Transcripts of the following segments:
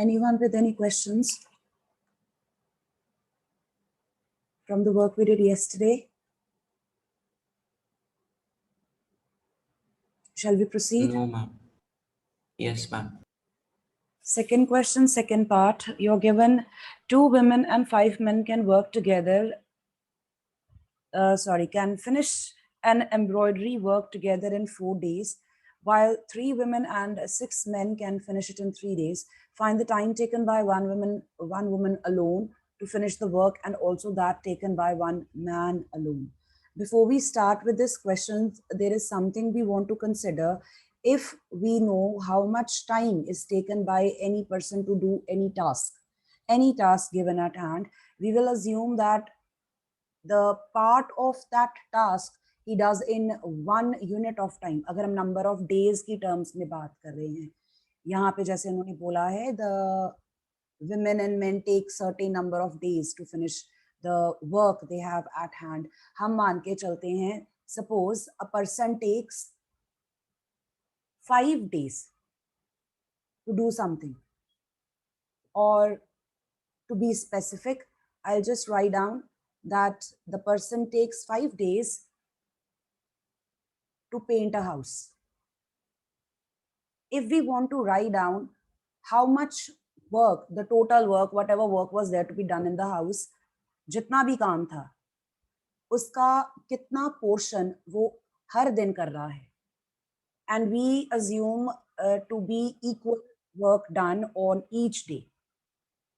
Anyone with any questions from the work we did yesterday? Shall we proceed? No, ma'am. Yes, ma'am. Second question, second part. You're given 2 women and 5 men can work together. Can finish an embroidery work together in 4 days, while 3 women and 6 men can finish it in 3 days. Find the time taken by one woman alone to finish the work, and also that taken by one man alone. Before we start with this question, there is something we want to consider. If we know how much time is taken by any person to do any task given at hand, we will assume that the part of that task he does in 1 unit of time. अगर हम number of days की terms में बात कर रहे हैं, यहाँ पे जैसे उन्होंने बोला है, the women and men take certain number of days to finish the work they have at hand. हम मान के चलते हैं, suppose a person takes 5 days to do something, or to be specific, I'll just write down that the person takes 5 days to paint a house. If we want to write down how much work, the total work, whatever work was there to be done in the house, जितना भी काम था, उसका कितना portion वो हर दिन कर रहा है, and we assume to be equal work done on each day.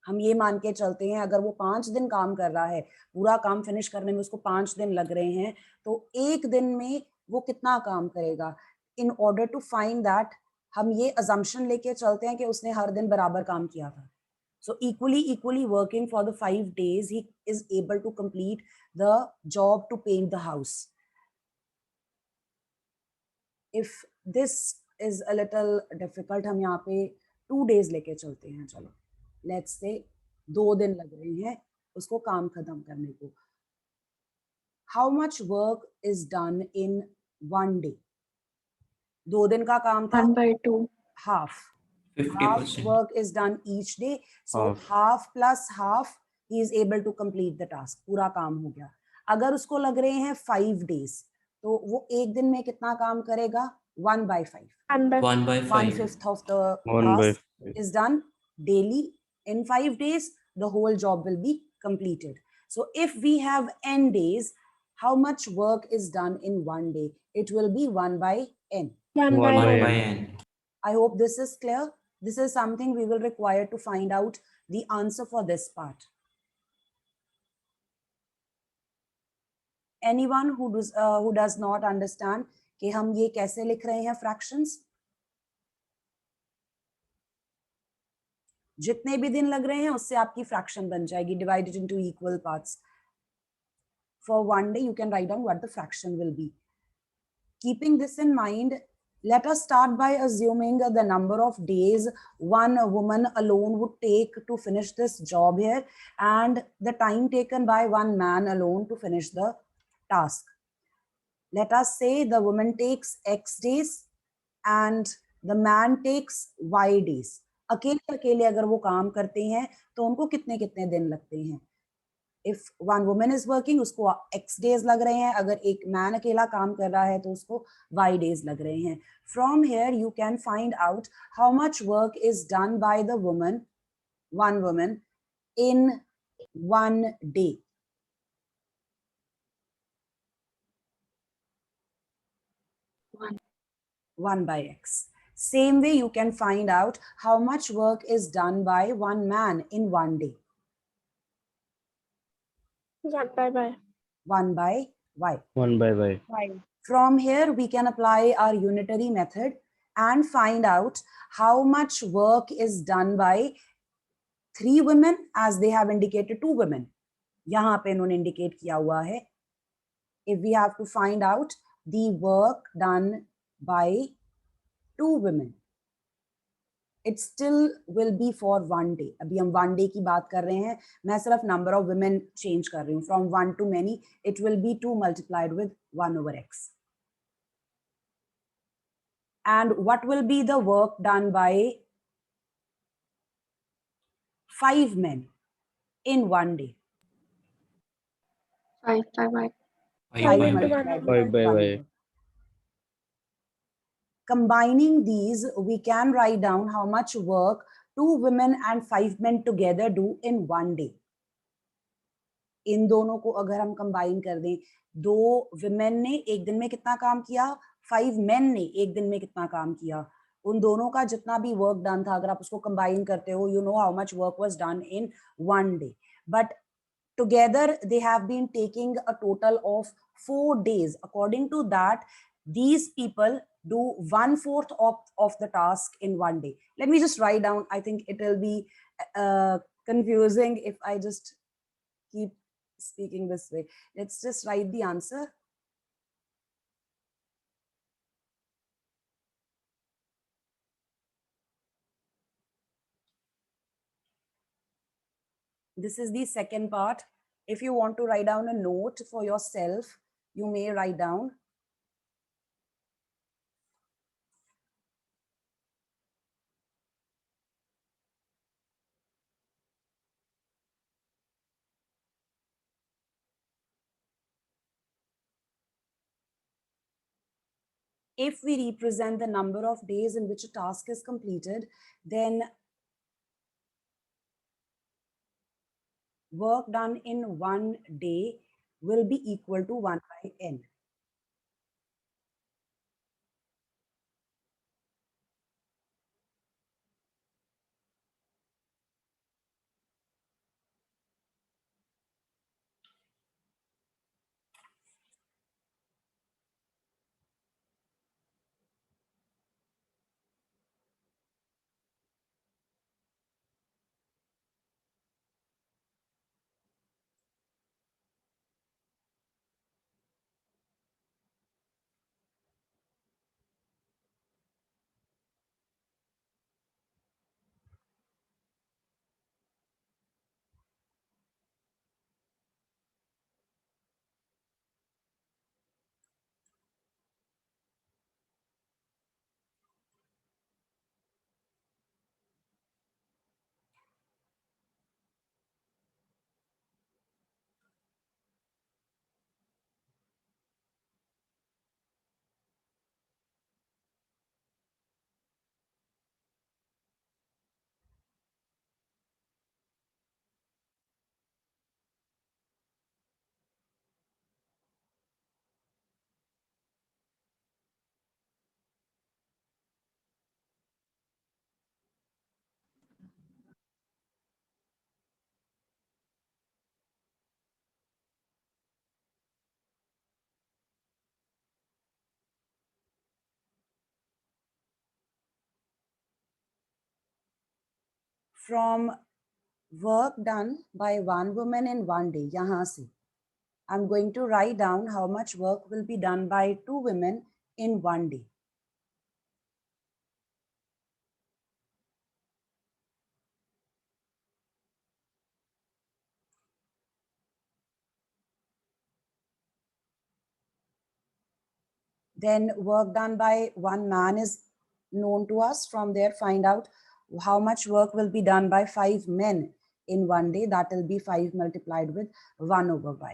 हम ये मान के चलते हैं अगर वो 5 दिन काम कर रहा है, पूरा काम फिनिश करने में उसको 5 दिन लग रहे हैं, तो एक दिन में वो कितना काम करेगा. In order to find that हम ये assumption लेके चलते हैं कि उसने हर दिन बराबर काम किया था. So equally working for the 5 days, he is able to complete the job to paint the house. If this is a little difficult, हम यहाँ पे 2 days लेके चलते हैं. चलो, let's say 2 दिन लग रहे हैं उसको काम खत्म करने को. How much work is done in 1 day? 2 दिन का काम था. 1/2. Half 50%. work is done each day. So half plus half, he is able to complete the task. पूरा काम हो गया. अगर उसको लग रहे हैं 5 days, तो वो एक दिन में कितना काम करेगा? 1/5. 1/5. 1/5 of the task is done daily. In 5 days, the whole job will be completed. So if we have n days, how much work is done in 1 day? It will be 1/n. 1/n. I hope this is clear. This is something we will require to find out the answer for this part. Anyone who does not understand कि हम ये कैसे लिख रहे हैं fractions? जितने भी दिन लग रहे हैं उससे आपकी fraction बन जाएगी, divided into equal parts. For 1 day, you can write down what the fraction will be. Keeping this in mind, let us start by assuming the number of days one woman alone would take to finish this job here, and the time taken by one man alone to finish the task. Let us say the woman takes X days and the man takes Y days. अकेले अकेले अगर वो काम करते हैं तो उनको कितने कितने दिन लगते हैं. If one woman is working, उसको X days लग रहे हैं. अगर एक man अकेला काम कर रहा है तो उसको Y days लग रहे हैं. From here, you can find out how much work is done by the woman, one woman, in 1 day. One by X. Same way, you can find out how much work is done by one man in 1 day. 1/Y. 1 by Y. 1/Y. From here, we can apply our unitary method and find out how much work is done by 3 women, as they have indicated 2 women. यहाँ पे इन्होंने indicate किया हुआ है. If we have to find out the work done by 2 women, it still will be for 1 day. अभी हम 1 day की बात कर रहे हैं. मैं सिर्फ number of women change कर रही हूँ. From 1 to many, it will be 2 multiplied with 1/x. And what will be the work done by 5 men in one day? 5 by 5. 5 5 by multiplied 5. with 5 by 1 5. over. Combining these, we can write down how much work 2 women and 5 men together do in one day. इन दोनों को अगर हम combine कर दें, 2 women ने एक दिन में कितना काम किया, 5 मेन ने एक दिन में कितना काम किया, उन दोनों का जितना भी वर्क डन था, अगर आप उसको कंबाइन करते हो, you know how much work was done in one day. But together they have been taking a total of 4 days. According to that, these people do 1/4 of the task in one day. Let me just write down. I think it will be confusing if I just keep speaking this way. Let's just write the answer. This is the second part. If you want to write down a note for yourself, you may write down. If we represent the number of days in which a task is completed, then work done in one day will be equal to 1 by n. From work done by one woman in one day, yahan se, I'm going to write down how much work will be done by 2 women in one day. Then work done by one man is known to us. From there, find out how much work will be done by 5 men in one day. That will be 5 multiplied with 1 over y.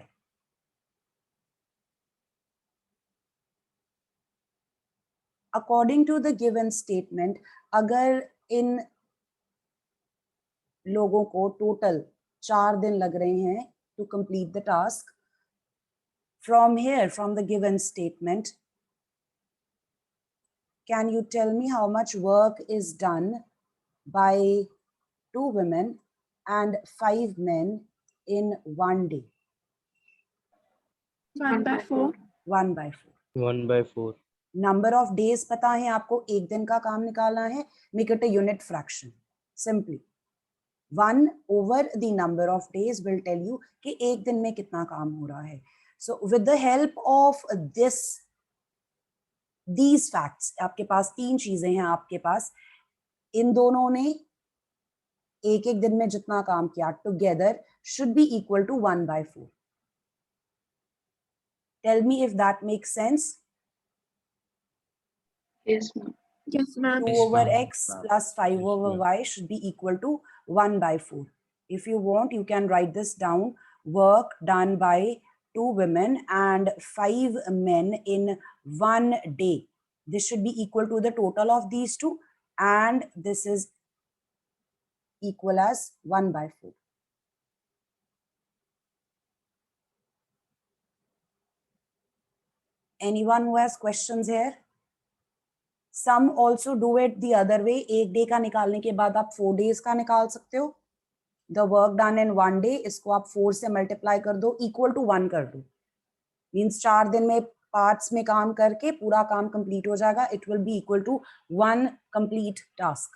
According to the given statement, अगर इन लोगों को total 4 दिन लग रहे हैं to complete the task, from here, from the given statement, can you tell me how much work is done by 2 women and 5 men in one day? 1 by 4. 1 by 4. 1 by 4. Number of days पता है आपको, एक दिन का काम निकालना है, make it a unit fraction. Simply 1 over the number of days will tell you कि एक दिन में कितना काम हो रहा है. So with the help of these facts, आपके पास 3 चीजें हैं आपके पास, इन दोनों ने एक एक दिन में जितना काम किया together should be equal to 1 by 4. Tell me if that makes sense. Yes, ma'am. Yes, ma'am. 2 Yes, over ma'am. x plus 5 Yes, over ma'am. y should be equal to 1 by 4. If you want, you can write this down. Work done by 2 women and 5 men in 1 day. This should be equal to the total of these two, and this is equal as 1 by 4. Anyone who has questions here? Some also do it the other way. एक day का निकालने के बाद आप 4 days का निकाल सकते हो. The work done in 1 day, इसको आप 4 से मल्टीप्लाई कर दो, इक्वल टू 1 कर दो. मीन्स 4 दिन में पार्ट्स में काम करके पूरा काम कंप्लीट हो जाएगा. It will be equal to 1 complete task.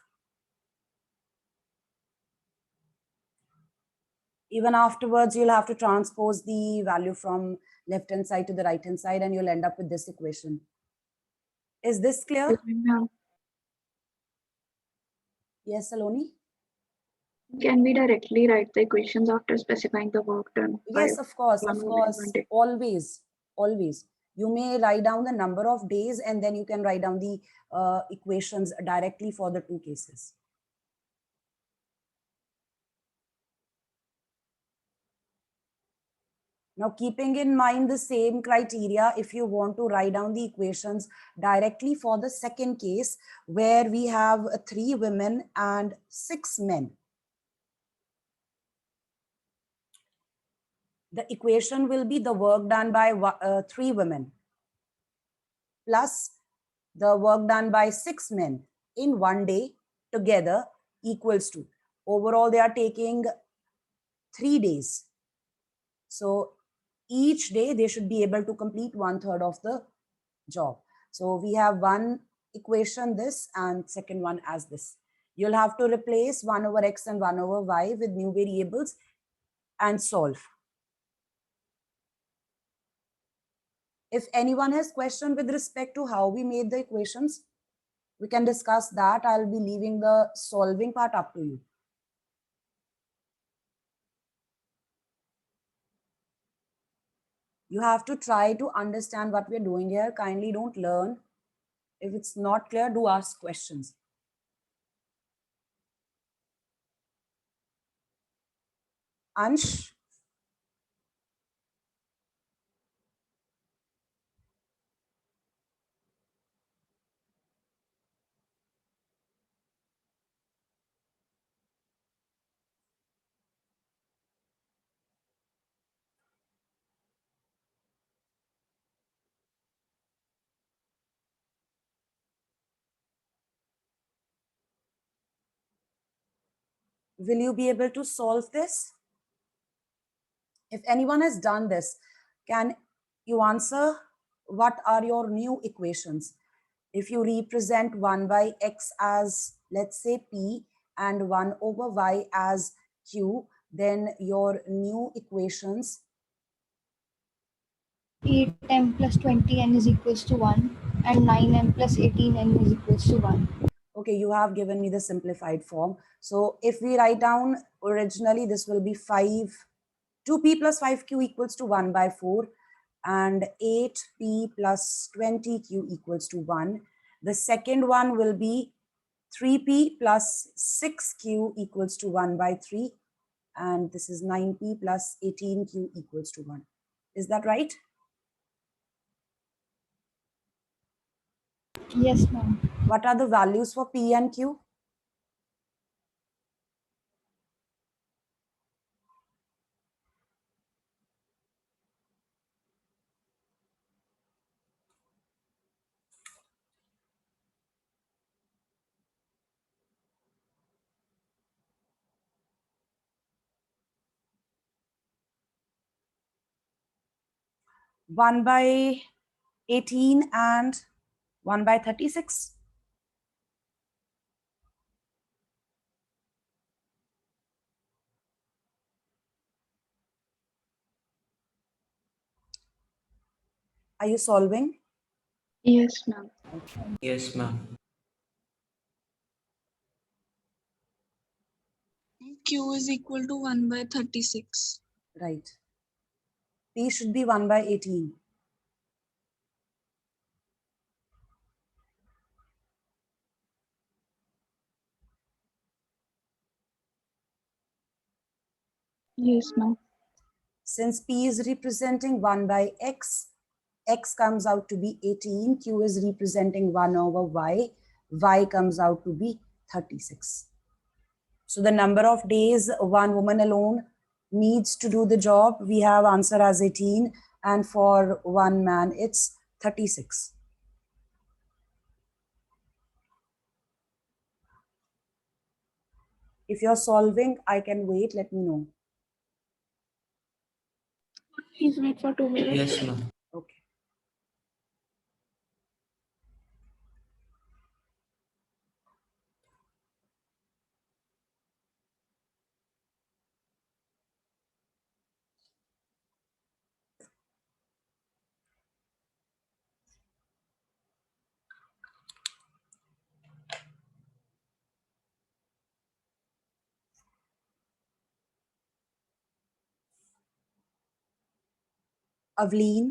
Even afterwards, you'll have to transpose the value from left hand side to the right hand side, and you'll end up with this equation. Is this clear? Yes, Saloni? Can we directly write the equations after specifying the work done? Yes, of course, one woman in 1 day? always, always. You may write down the number of days, and then you can write down the equations directly for the 2 cases. Now, keeping in mind the same criteria, if you want to write down the equations directly for the second case, where we have 3 women and 6 men, the equation will be the work done by 3 women plus the work done by 6 men in 1 day together equals to, overall they are taking 3 days. So each day they should be able to complete 1/3 of the job. So we have one equation this and second one as this. You'll have to replace 1 over x and 1 over y with new variables and solve. If anyone has question with respect to how we made the equations, we can discuss that. I'll be leaving the solving part up to you. You have to try to understand what we're doing here. Kindly don't learn. If it's not clear, do ask questions. Ansh? Will you be able to solve this? If anyone has done this, can you answer what are your new equations? If you represent 1 by x as, let's say, p and 1 over y as q, then your new equations. 8m plus 20n is equals to 1 and 9m plus 18n is equals to 1. Okay, you have given me the simplified form. So if we write down originally, this will be 2p plus 5q equals to 1 by 4 and 8p plus 20q equals to 1. The second one will be 3p plus 6q equals to 1 by 3. And this is 9p plus 18q equals to 1. Is that right? Yes, ma'am. What are the values for p and q? One by 18 and 1 by 36. Are you solving? Yes, ma'am. Okay. Yes, ma'am. Q is equal to 1 by 36. Right. P should be 1 by 18. Yes, ma'am. Since P is representing 1 by X, X comes out to be 18, Q is representing 1 over Y comes out to be 36. So the number of days one woman alone needs to do the job, we have answer as 18, and for one man it's 36. If you're solving, I can wait, let me know. Please wait for 2 minutes. Yes, ma'am. Okay. Avleen,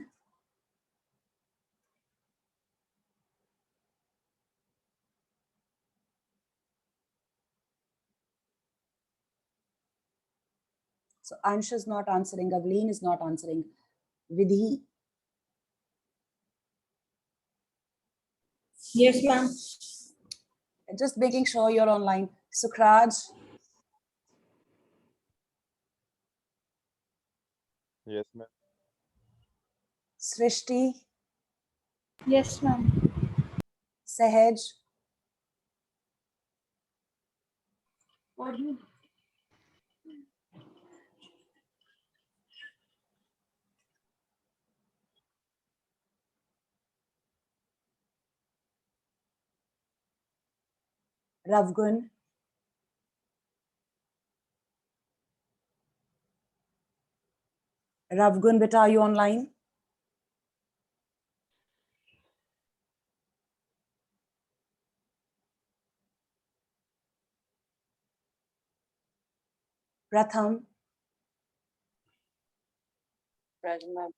so Ansh is not answering, Avleen is not answering. Vidhi, Yes, ma'am. just making sure you're online. Sukhraj, Yes, ma'am. Srishti, Yes, ma'am. Sahaj, Ravgun, Ravgun, beta, are you online? Pratham, Present, ma'am.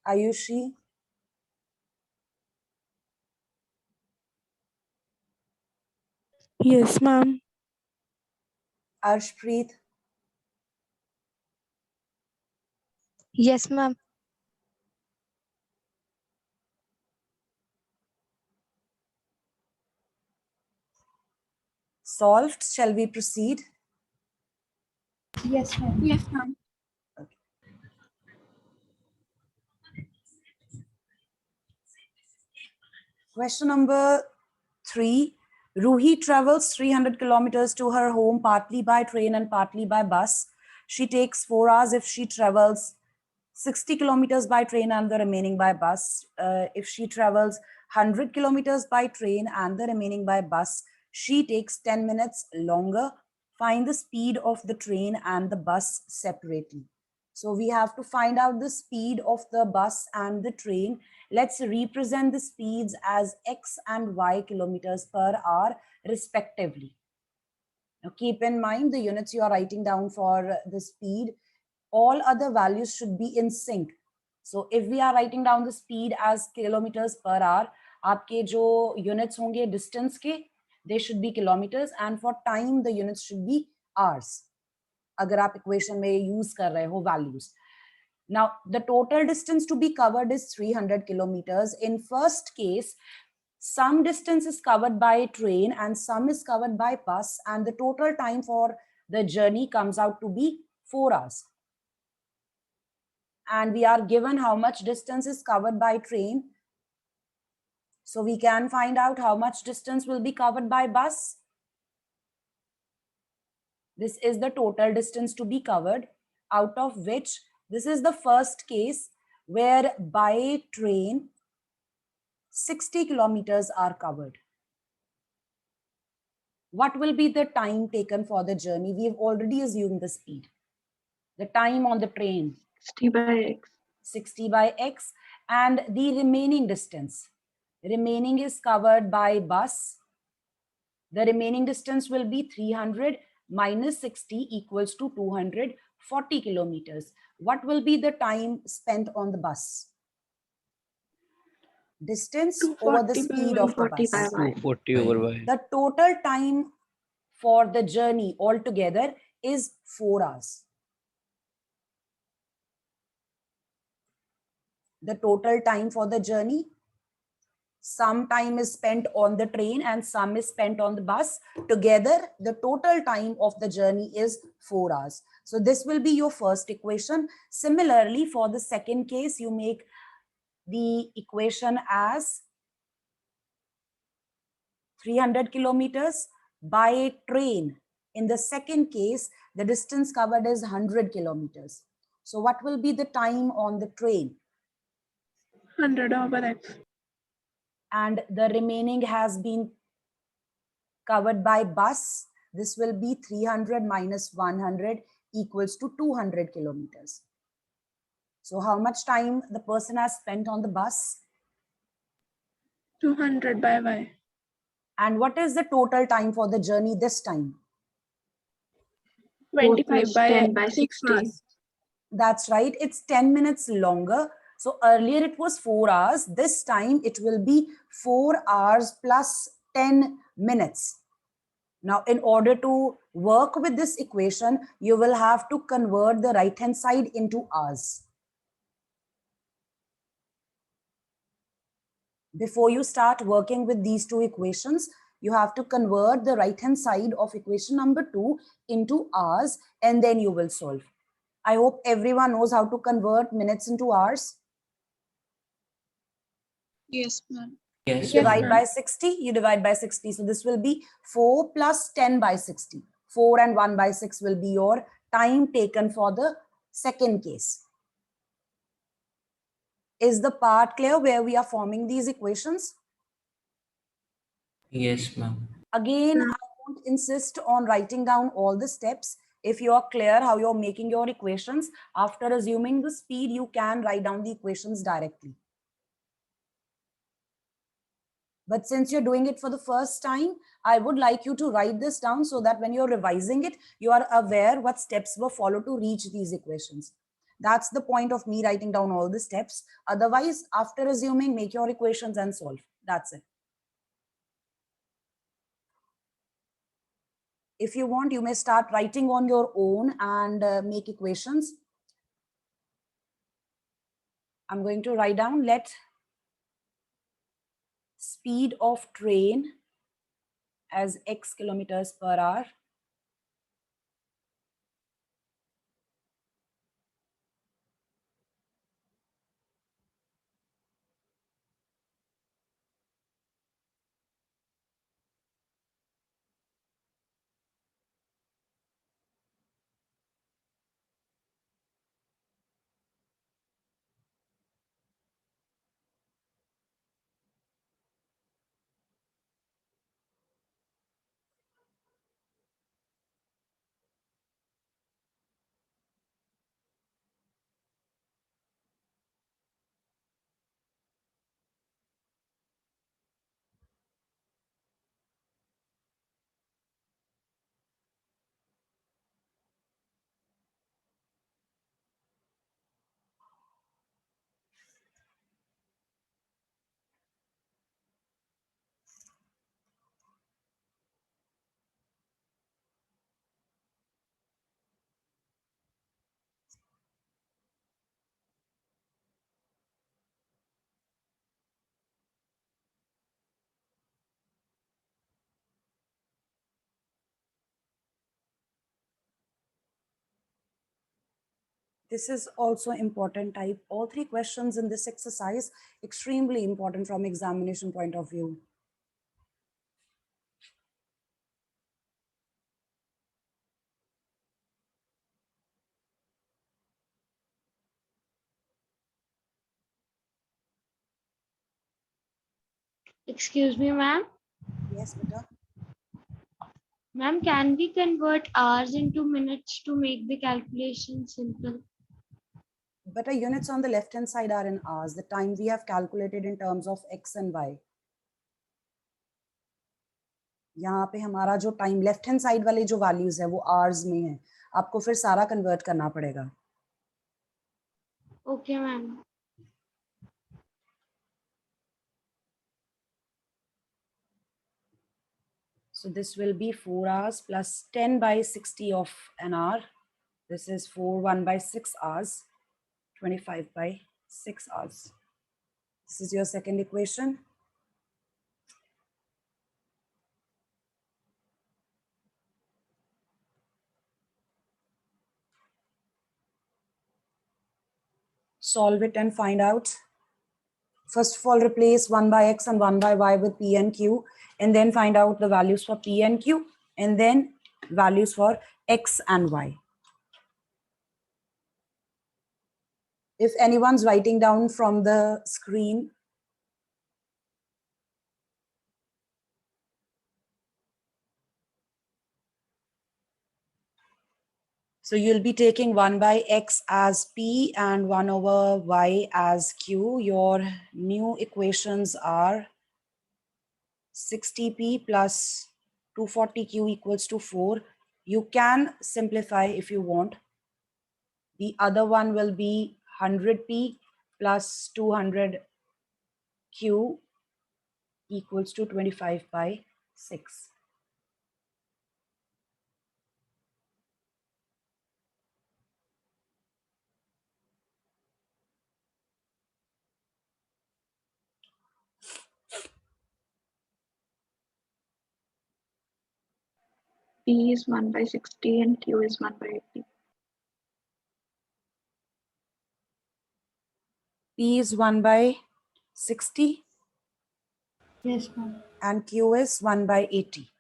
Ayushi, Yes, ma'am. Arshpreet, Yes, ma'am. solved. Shall we proceed? Yes, ma'am. Yes, ma'am. Question number 3. Ruhi travels 300 kilometers to her home partly by train and partly by bus. She takes 4 hours if she travels 60 kilometers by train and the remaining by bus. If she travels 100 kilometers by train and the remaining by bus, she takes 10 minutes longer. Find the speed of the train and the bus separately. So we have to find out the speed of the bus and the train. Let's represent the speeds as X and Y kilometers per hour respectively. Now keep in mind the units you are writing down for the speed. All other values should be in sync. So if we are writing down the speed as kilometers per hour, आपके जो units होंगे distance के, they should be kilometers, and for time the units should be hours. अगर आप equation में use कर रहे हो values. Now, the total distance to be covered is 300 kilometers. In first case, some distance is covered by train and some is covered by bus, and the total time for the journey comes out to be 4 hours. And we are given how much distance is covered by train. So we can find out how much distance will be covered by bus. This is the total distance to be covered, out of which this is the first case where by train 60 kilometers are covered. What will be the time taken for the journey? We have already assumed the speed. The time on the train, 60 by X. 60 by X, and the remaining distance. Remaining is covered by bus. The remaining distance will be 300 minus 60 equals to 240 kilometers. What will be the time spent on the bus? distance over the 240 by speed of the 140 by bus. y. 240 over y. The total time for the journey altogether is 4 hours. The total time for the journey, some time is spent on the train and some is spent on the bus. Together, the total time of the journey is 4 hours. So this will be your first equation. Similarly, for the second case, you make the equation as 300 kilometers by train. In the second case, the distance covered is 100 kilometers. So what will be the time on the train? 100 over x. And the remaining has been covered by bus. This will be 300 minus 100 equals to 200 kilometers. So how much time the person has spent on the bus? 200 by y. And what is the total time for the journey this time? 25 plus by 10 by 6 60. hours. That's right. It's 10 minutes longer. So earlier it was 4 hours. This time it will be 4 hours plus 10 minutes. Now, in order to work with this equation, you will have to convert the right-hand side into hours. Before you start working with these two equations, you have to convert the right-hand side of equation number 2 into hours, and then you will solve. I hope everyone knows how to convert minutes into hours. Yes, ma'am. Yes, You Yes, divide ma'am. ma'am. by 60, you divide by 60. So this will be 4 plus 10 by 60. 4 and 1 by 6 will be your time taken for the second case. Is the part clear where we are forming these equations? Yes, ma'am. Again, I won't insist on writing down all the steps. If you are clear how you're making your equations, after assuming the speed, you can write down the equations directly. But since you're doing it for the first time, I would like you to write this down so that when you're revising it, you are aware what steps were followed to reach these equations. That's the point of me writing down all the steps. Otherwise, after assuming, make your equations and solve. That's it. If you want, you may start writing on your own and make equations. I'm going to write down, let speed of train as x kilometers per hour. This is also important type. All three questions in this exercise, extremely important from examination point of view. Excuse me, ma'am. Yes, beta. Ma'am, can we convert hours into minutes to make the calculation simple? Beta, units on the left hand side are in hours. The time we have calculated in terms of x and y. यहाँ पे हमारा जो time left hand side वाले जो values है वो hours में है. आपको फिर सारा कन्वर्ट करना पड़ेगा. Okay, ma'am. So this will be 4 hours plus 10 by 60 of an hour. This is 4 1 by 6 hours, 25 by 6 hours. This is your second equation. Solve it and find out. First of all, replace 1 by x and 1 by y with p and q, and then find out the values for p and q, and then values for x and y. If anyone's writing down from the screen, so you'll be taking 1 by x as p and 1 over y as q. Your new equations are 60p plus 240q equals to 4. You can simplify if you want. The other one will be 100p plus 200q equals to 25 by 6. P is 1 by 60 and Q is 1 by 80. P is 1 by 60 Yes, ma'am. and Q is 1 by 80.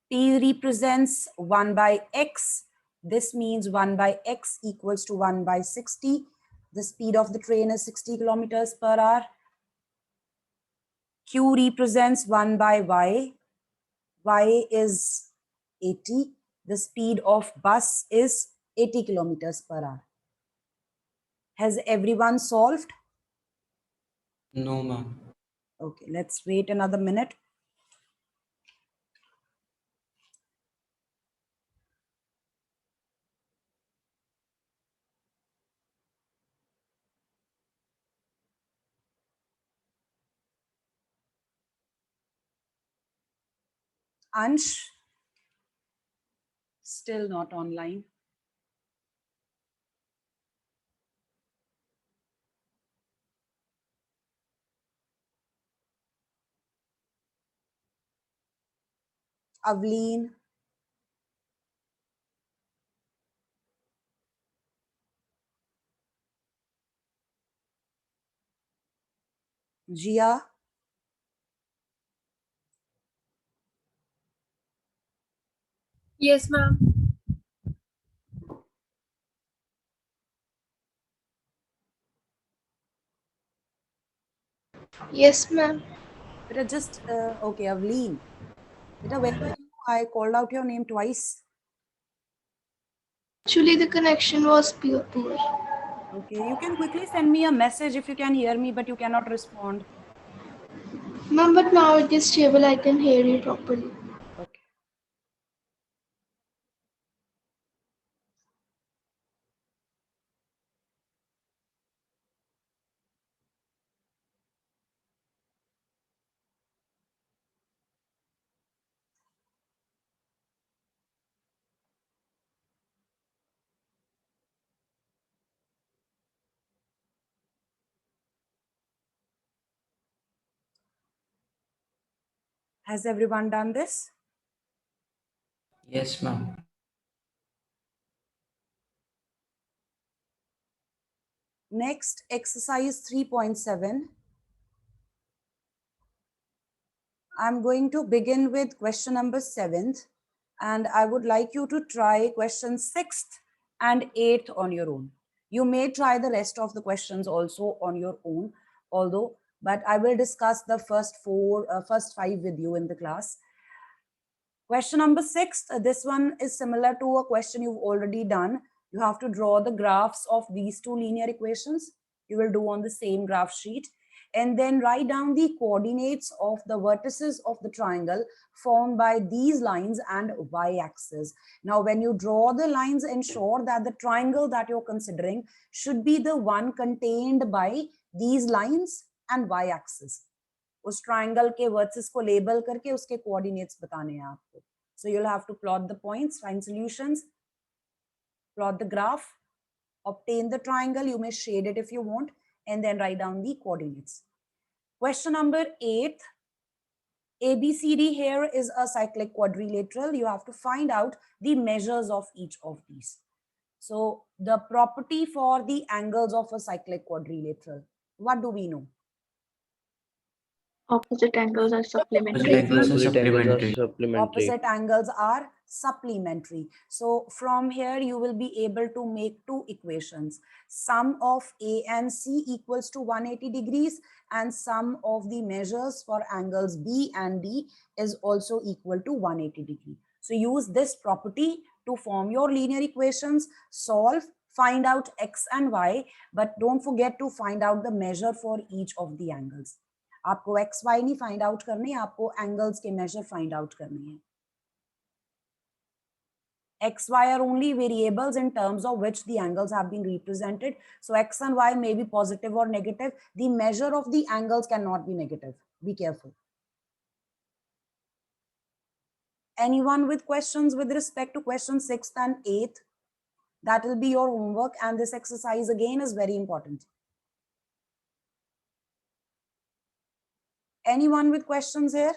P represents 1 by x. This means 1 by x equals to 1 by 60. The speed of the train is 60 kilometers per hour. Q represents 1 by y. Y is 80. The speed of bus is 80 kilometers per hour. Has everyone solved? No, ma'am. Okay, let's wait another minute. Ansh, still not online. Avleen, Jia, Yes, ma'am. Yes, ma'am. Beta just, okay, Avleen. Beta, where were you? I called out your name twice. Actually, the connection was poor. Okay, you can quickly send me a message if you can hear me, but you cannot respond. Ma'am, but now it is stable. I can hear you properly. Okay. Has everyone done this? Yes, ma'am. Next, exercise 3.7. I'm going to begin with question number 7th, and I would like you to try question 6th and 8th on your own. You may try the rest of the questions also on your own, but I will discuss the first 5 with you in the class. Question number 6, this one is similar to a question you've already done. You have to draw the graphs of these two linear equations. You will do on the same graph sheet, and then write down the coordinates of the vertices of the triangle formed by these lines and y-axis. Now, when you draw the lines, ensure that the triangle that you're considering should be the one contained by these lines and y-axis. उस triangle के versus को label करके उसके coordinates बताने हैं आपको. So you'll have to plot the points, find solutions, plot the graph, obtain the triangle. You may shade it if you want, and then write down the coordinates. Question number 8. ABCD here is a cyclic quadrilateral. You have to find out the measures of each of these. So the property for the angles of a cyclic quadrilateral, what do we know? Opposite angles are supplementary. Opposite angles are supplementary. So from here you will be able to make two equations. Sum of A and C equals to 180 degrees, and sum of the measures for angles B and D is also equal to 180 degree. So use this property to form your linear equations, solve, find out X and Y, but don't forget to find out the measure for each of the angles. आपको x Y नहीं find out करनी, आपको angles के measure find out करनी है. X, Y are only variables in terms of which the angles have been represented. So X and Y may be positive or negative. The measure of the angles cannot be negative. Be careful. Anyone with questions with respect to question 6th and 8th? That will be your homework, and this exercise again is very important. Anyone with questions here?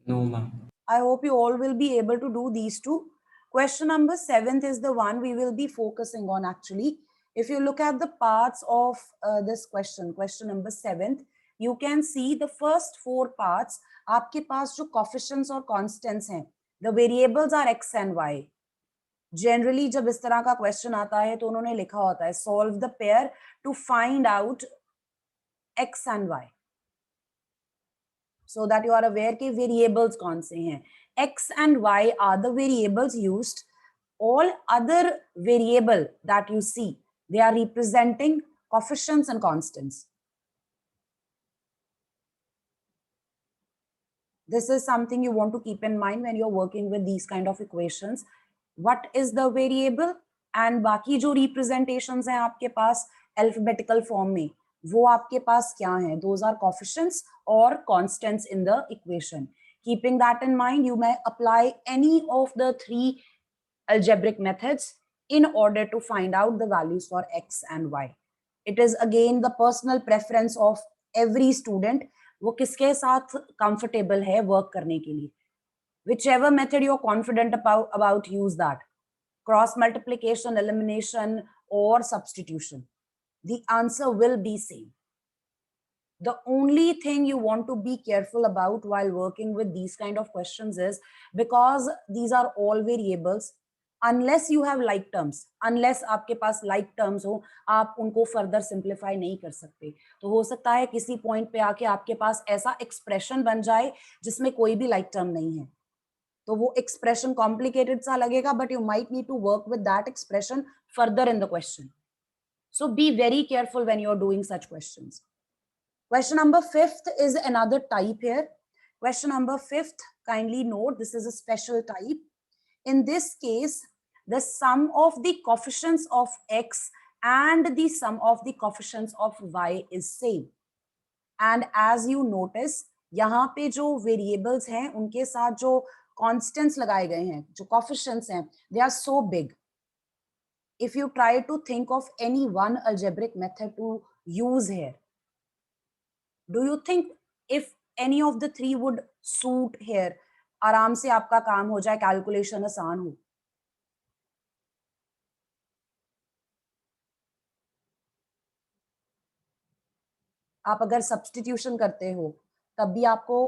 No, ma'am. I hope you all will be able to do these two. Question number 7th is the one we will be focusing on actually. If you look at the parts of this question number 7th, you can see the first 4 parts. आपके पास जो coefficients और constants हैं, the variables are X and Y. Generally जब इस तरह का question आता है तो उन्होंने लिखा होता है solve the pair to find out X and Y. So that you are aware कि variables कौन से हैं. X and Y are the variables used. All other variable that you see, they are representing coefficients and constants. This is something you want to keep in mind when you're working with these kind of equations. What is the variable? And बाकी जो representations हैं आपके पास alphabetical form में, वो आपके पास क्या हैं? Those are coefficients or constants in the equation. Keeping that in mind, you may apply any of the 3 algebraic methods in order to find out the values for X and Y. It is again the personal preference of every student. वो किसके साथ comfortable है work करने के लिए. Whichever method you're confident about, use that. Cross multiplication, elimination, or substitution. The answer will be same. The only thing you want to be careful about while working with these kind of questions is, because these are all variables, unless you have like terms, unless आपके पास like terms हो, आप उनको further simplify नहीं कर सकते. तो हो सकता है किसी point पे आके आपके पास ऐसा expression बन जाए जिसमें कोई भी like term नहीं है. तो वो expression complicated सा लगेगा, but you might need to work with that expression further in the question. So be very careful when you're doing such questions. Question number 5th is another type here. Question number 5th, kindly note, this is a special type. In this case, the sum of the coefficients of X and the sum of the coefficients of Y is same. And as you notice, यहाँ पे जो variables हैं, उनके साथ जो constants लगाए गए हैं, जो coefficients हैं, they are so big. If you try to think of any one algebraic method to use here, do you think if any of the 3 would suit here, आराम से आपका काम हो जाए, calculation आसान हो? आप अगर substitution करते हो, तब भी आपको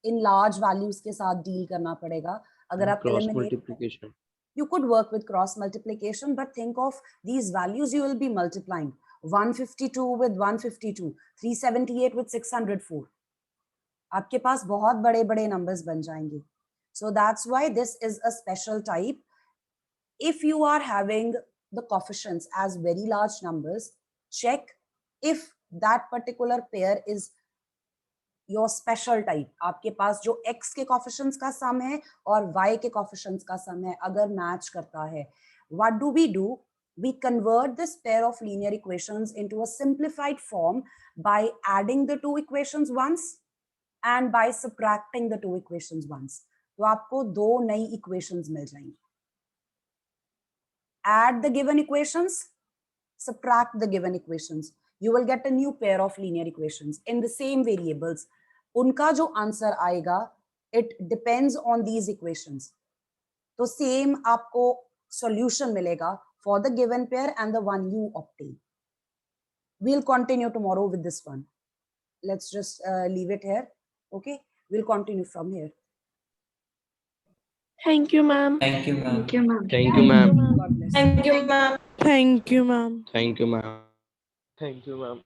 in large values के साथ deal करना पड़ेगा. अगर आप cross eliminate, multiplication. You could work with cross multiplication, but think of these values you will be multiplying. 152 with 152, 378 with 604. आपके पास बहुत बड़े बड़े numbers बन जाएंगे. So that's why this is a special type. If you are having the coefficients as very large numbers, check if that particular pair is your special type. आपके पास जो X के coefficients का sum है और Y के coefficients का sum है, अगर match करता है. What do we do? We convert this pair of linear equations into a simplified form by adding the two equations once and by subtracting the two equations once. तो आपको दो नई equations मिल जाएंगी. Add the given equations, subtract the given equations. You will get a new pair of linear equations in the same variables. उनका जो answer आएगा, it depends on these equations. तो same आपको solution मिलेगा for the given pair and the one you obtain. We'll continue tomorrow with this one. Let's just leave it here. Okay, we'll continue from here. Thank you, ma'am. Thank you, ma'am. Thank you, ma'am. Thank you, ma'am. God bless. Thank you, ma'am. Thank you, ma'am. Thank you, ma'am. Thank you, ma'am.